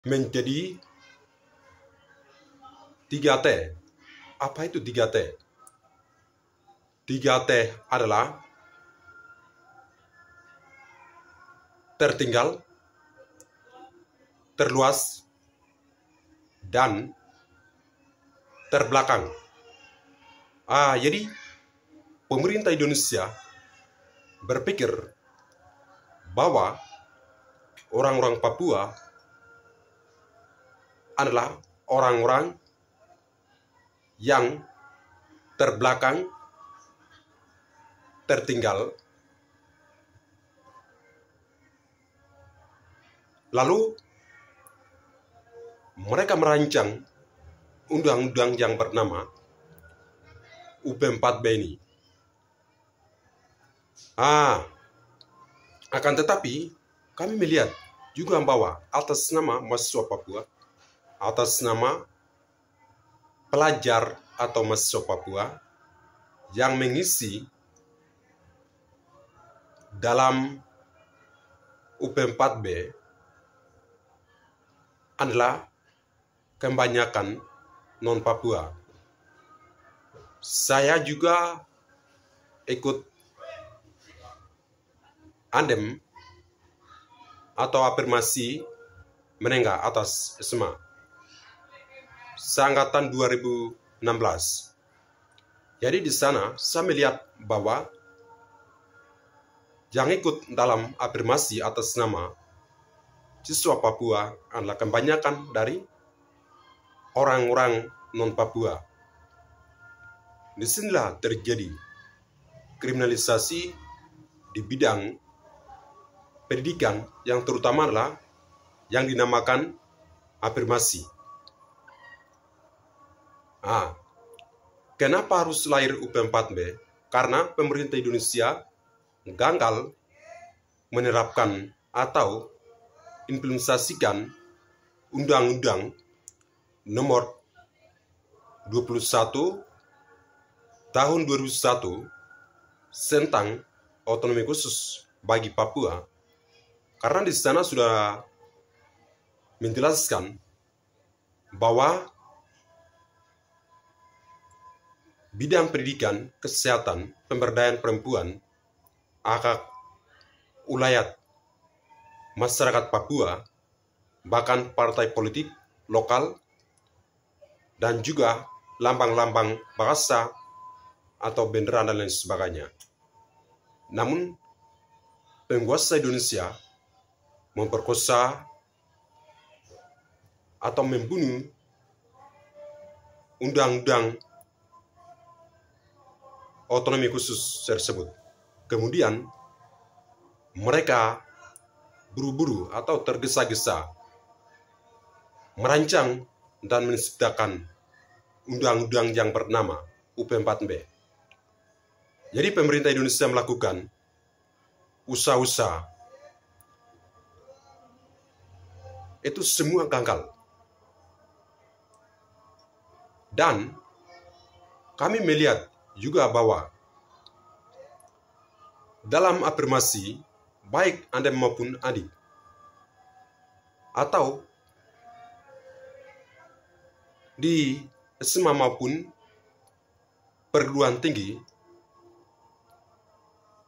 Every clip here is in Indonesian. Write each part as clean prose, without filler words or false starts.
menjadi 3T. Apa itu 3T? 3T adalah tertinggal, terluas, dan terbelakang. Jadi pemerintah Indonesia berpikir bahwa orang-orang Papua adalah orang-orang yang terbelakang, tertinggal, lalu mereka merancang undang-undang yang bernama UP4B ini. Akan tetapi kami melihat juga bahwa atas nama mahasiswa Papua, atas nama pelajar atau mahasiswa Papua yang mengisi dalam UP4B adalah kebanyakan non-Papua. Saya juga ikut andem atau afirmasi menengah atas SMA seangkatan 2016. Jadi di sana saya melihat bahwa yang ikut dalam afirmasi atas nama siswa Papua adalah kebanyakan dari orang-orang non-Papua. Disinilah terjadi kriminalisasi di bidang pendidikan yang terutama adalah yang dinamakan afirmasi. Kenapa harus lahir UP4B? Karena pemerintah Indonesia gagal menerapkan atau implementasikan Undang-Undang Nomor 21 Tahun 2001 tentang otonomi khusus bagi Papua, karena di sana sudah menjelaskan bahwa bidang pendidikan, kesehatan, pemberdayaan perempuan, hak ulayat masyarakat Papua, bahkan partai politik lokal, dan juga lambang-lambang bangsa atau bendera dan lain sebagainya. Namun penguasa Indonesia memperkosa atau membunuh undang-undang otonomi khusus tersebut. Kemudian mereka buru-buru atau tergesa-gesa merancang dan menciptakan undang-undang yang bernama UP4B. Jadi pemerintah Indonesia melakukan usaha-usaha itu semua gagal. Dan kami melihat juga bahwa dalam afirmasi, baik Anda maupun adik, atau di SMA maupun perguruan tinggi,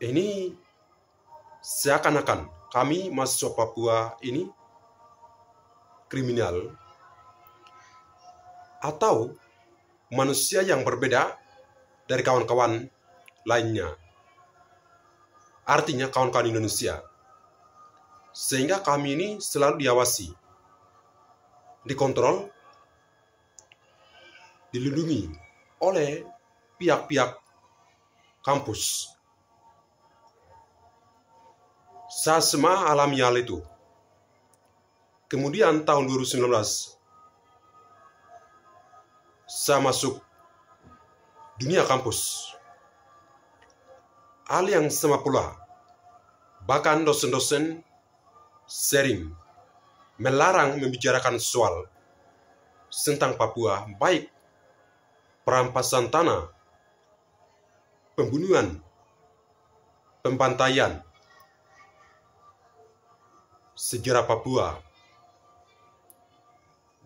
ini seakan-akan kami mahasiswa Papua ini kriminal atau manusia yang berbeda dari kawan-kawan lainnya. Artinya kawan-kawan Indonesia. Sehingga kami ini selalu diawasi, dikontrol, dilindungi oleh pihak-pihak kampus. Saya semua alami hal itu. Kemudian tahun 2019, saya masuk dunia kampus. Hal yang sama pula, bahkan dosen-dosen sering melarang membicarakan soal tentang Papua, baik perampasan tanah, pembunuhan, pembantaian, sejarah Papua,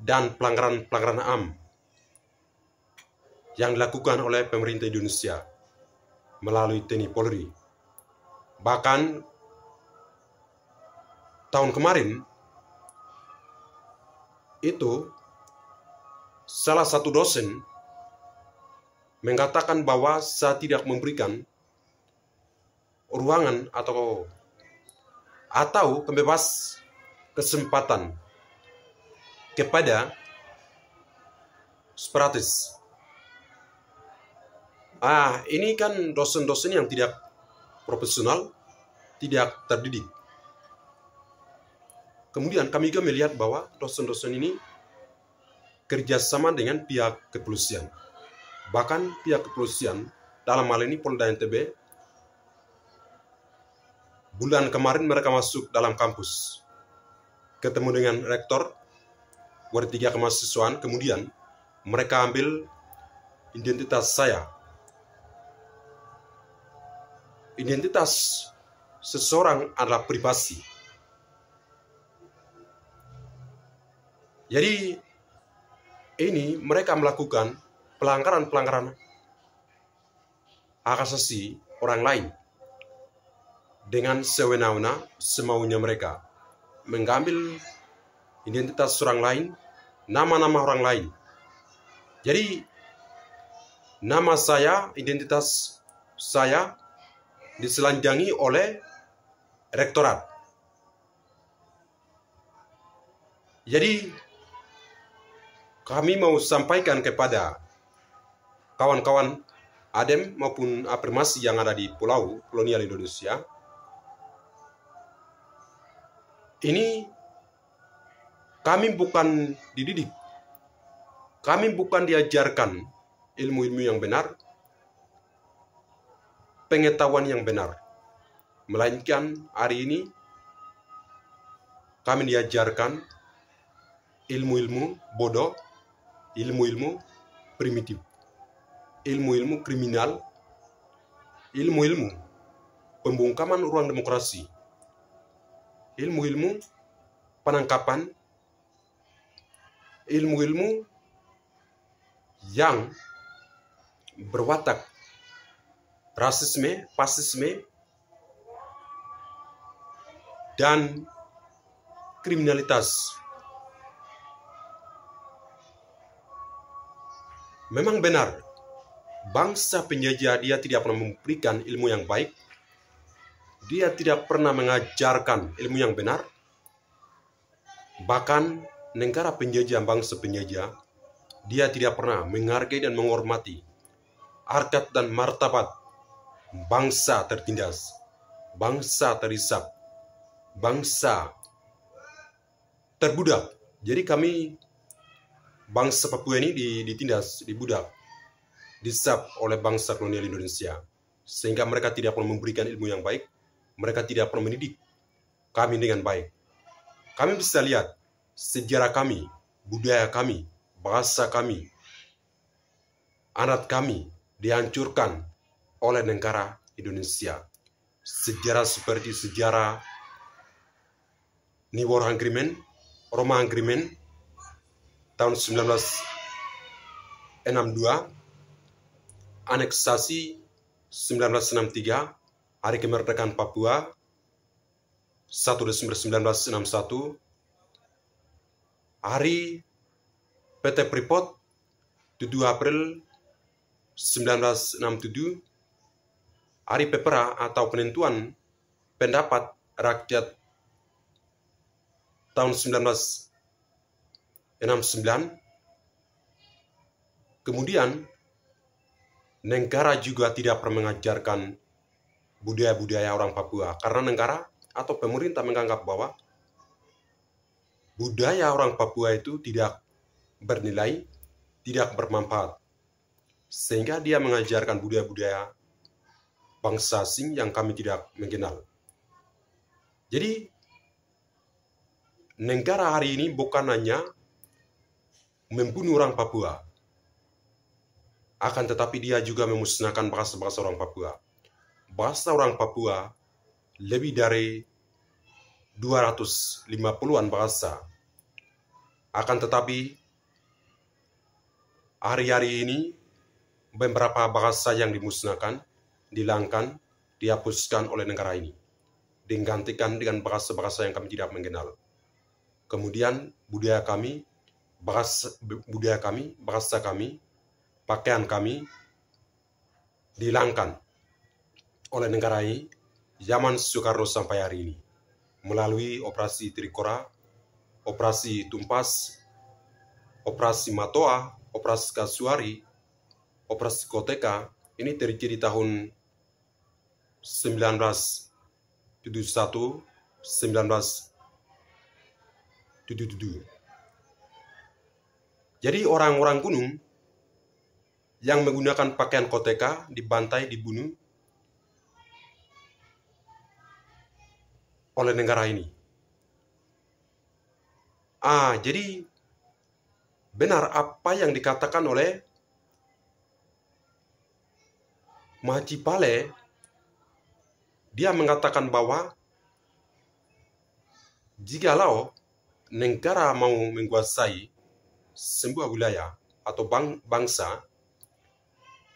dan pelanggaran-pelanggaran HAM yang dilakukan oleh pemerintah Indonesia melalui TNI Polri. Bahkan tahun kemarin itu salah satu dosen mengatakan bahwa saya tidak memberikan ruangan atau pembebas kesempatan kepada separatis. Ini kan dosen-dosen yang tidak profesional, tidak terdidik. Kemudian kami juga melihat bahwa dosen-dosen ini kerjasama dengan pihak kepolisian. Bahkan pihak kepolisian, dalam hal ini Polda NTB, bulan kemarin mereka masuk dalam kampus, ketemu dengan rektor, bertiga kemahasiswaan, kemudian mereka ambil identitas saya. Identitas seseorang adalah privasi. Jadi ini mereka melakukan pelanggaran-pelanggaran hak asasi orang lain dengan sewenang-wenang, semaunya mereka, mengambil identitas orang lain, nama-nama orang lain. Jadi nama saya, identitas saya diselanjangi oleh rektorat. Jadi kami mau sampaikan kepada kawan-kawan ADEM maupun afirmasi yang ada di pulau kolonial Indonesia, ini kami bukan dididik, kami bukan diajarkan ilmu-ilmu yang benar, pengetahuan yang benar, melainkan hari ini kami diajarkan ilmu-ilmu bodoh, ilmu-ilmu primitif, ilmu-ilmu kriminal, ilmu-ilmu pembungkaman ruang demokrasi, ilmu-ilmu penangkapan, ilmu-ilmu yang berwatak rasisme, fasisme, dan kriminalitas. Memang benar, bangsa penjajah dia tidak pernah memberikan ilmu yang baik, dia tidak pernah mengajarkan ilmu yang benar. Bahkan negara penjajah, bangsa penjajah, dia tidak pernah menghargai dan menghormati harkat dan martabat bangsa tertindas, bangsa terisap, bangsa terbudak. Jadi kami bangsa Papua ini ditindas, dibudak, disap oleh bangsa kolonial Indonesia. Sehingga mereka tidak pernah memberikan ilmu yang baik, mereka tidak pernah mendidik kami dengan baik. Kami bisa lihat sejarah kami, budaya kami, bahasa kami, adat kami dihancurkan oleh negara Indonesia. Sejarah seperti sejarah New War Agreement, Roma Agreement tahun 1962, aneksasi 1963, Hari Kemerdekaan Papua 1 Desember 1961, Hari PT Freeport 7 April 1967, Hari Pepera atau penentuan pendapat rakyat tahun 1969. Kemudian negara juga tidak pernah mengajarkan budaya-budaya orang Papua, karena negara atau pemerintah menganggap bahwa budaya orang Papua itu tidak bernilai, tidak bermanfaat, sehingga dia mengajarkan budaya-budaya bangsa asing yang kami tidak mengenal. Jadi negara hari ini bukan hanya membunuh orang Papua, akan tetapi dia juga memusnahkan bahasa-bahasa orang Papua. Bahasa orang Papua lebih dari 250-an bahasa. Akan tetapi hari-hari ini beberapa bahasa yang dimusnahkan, dihilangkan, dihapuskan oleh negara ini, digantikan dengan bahasa-bahasa yang kami tidak mengenal. Kemudian budaya kami, bahasa kami, pakaian kami dihilangkan oleh negara ini zaman Soekarno sampai hari ini melalui operasi Trikora, operasi Tumpas, operasi Matoa, operasi Kasuari, operasi Koteka. Ini terjadi tahun 1971, 1977. Jadi orang-orang gunung yang menggunakan pakaian Koteka dibantai, dibunuh oleh negara ini. Jadi benar apa yang dikatakan oleh Mahajipale. Dia mengatakan bahwa jikalau negara mau menguasai sebuah wilayah atau bangsa,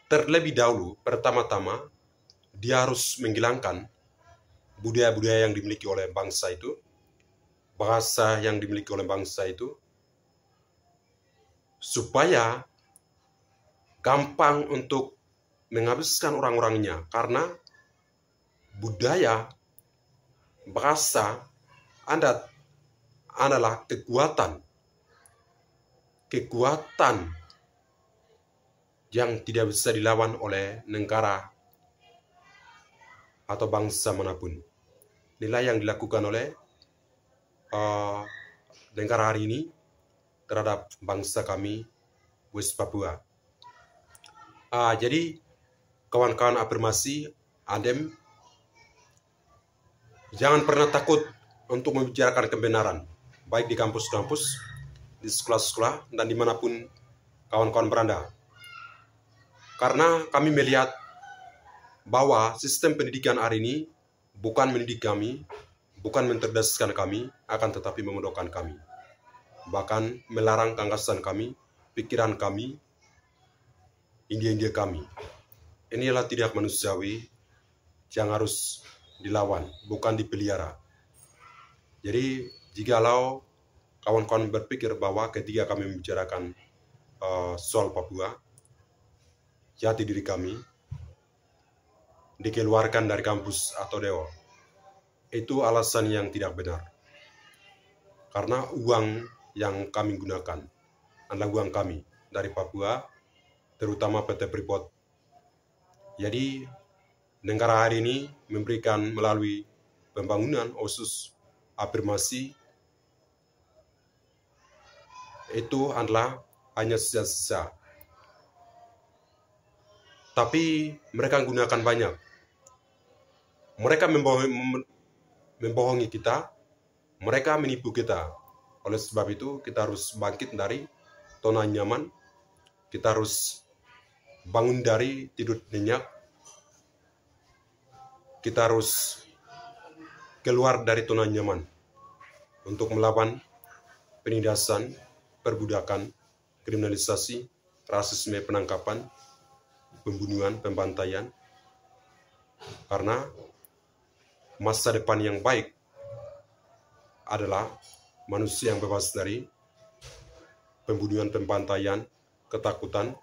terlebih dahulu pertama-tama dia harus menghilangkan budaya-budaya yang dimiliki oleh bangsa itu, bahasa yang dimiliki oleh bangsa itu, supaya gampang untuk menghabiskan orang-orangnya, karena budaya, bahasa adalah kekuatan yang tidak bisa dilawan oleh negara atau bangsa manapun. Inilah yang dilakukan oleh negara hari ini terhadap bangsa kami, West Papua. Jadi kawan-kawan afirmasi, Adem, jangan pernah takut untuk membicarakan kebenaran, baik di kampus-kampus, di sekolah-sekolah, dan dimanapun kawan-kawan berada. Karena kami melihat bahwa sistem pendidikan hari ini bukan mendidik kami, bukan mencerdaskan kami, akan tetapi membodohkan kami. Bahkan melarang gagasan kami, pikiran kami, ide-ide kami. Inilah tidak manusiawi yang harus dilawan, bukan dipelihara. Jadi jikalau kawan-kawan berpikir bahwa ketika kami membicarakan soal Papua, jati diri kami dikeluarkan dari kampus atau dewa, itu alasan yang tidak benar. Karena uang yang kami gunakan adalah uang kami dari Papua, terutama PT Freeport. Jadi negara hari ini memberikan melalui pembangunan OSUS afirmasi itu adalah hanya sisa-sisa. Tapi mereka gunakan banyak. Mereka membohongi kita, mereka menipu kita. Oleh sebab itu kita harus bangkit dari zona nyaman, kita harus bangun dari tidur nyenyak, kita harus keluar dari zona nyaman untuk melawan penindasan, perbudakan, kriminalisasi, rasisme, penangkapan, pembunuhan, pembantaian. Karena masa depan yang baik adalah manusia yang bebas dari pembunuhan, pembantaian, ketakutan,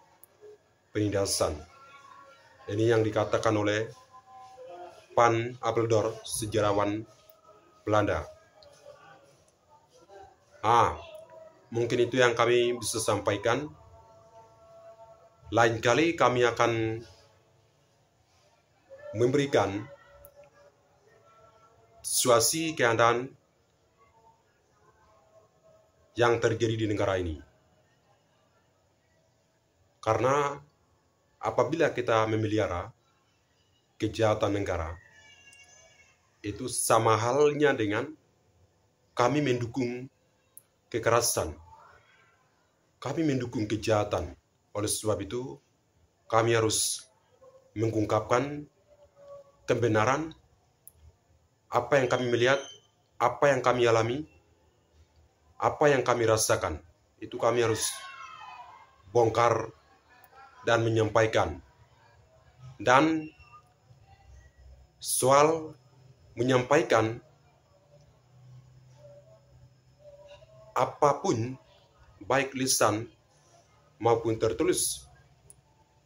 penindasan. Ini yang dikatakan oleh Van Apeldoorn, sejarawan Belanda. Mungkin itu yang kami bisa sampaikan. Lain kali kami akan memberikan situasi keadaan yang terjadi di negara ini. Karena apabila kita memelihara kejahatan negara, itu sama halnya dengan kami mendukung kekerasan, kami mendukung kejahatan. Oleh sebab itu, kami harus mengungkapkan kebenaran, apa yang kami melihat, apa yang kami alami, apa yang kami rasakan. Itu kami harus bongkar dan menyampaikan. Dan soal menyampaikan apapun, baik lisan maupun tertulis,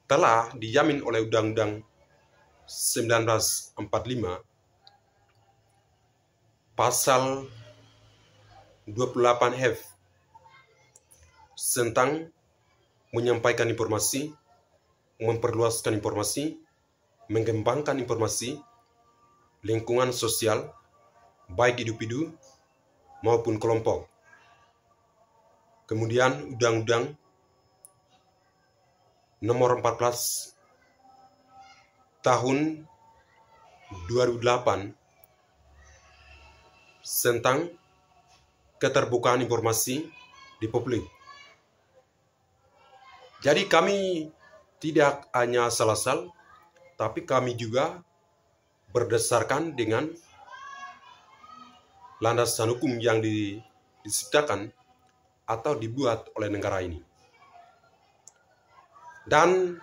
telah dijamin oleh Undang-Undang 1945 pasal 28F tentang menyampaikan informasi, memperluaskan informasi, mengembangkan informasi, lingkungan sosial, baik individu maupun kelompok. Kemudian Undang-Undang Nomor 14 Tahun 2008 tentang keterbukaan informasi di publik. Jadi kami tidak hanya asal-asal, tapi kami juga berdasarkan dengan landasan hukum yang diciptakan atau dibuat oleh negara ini. Dan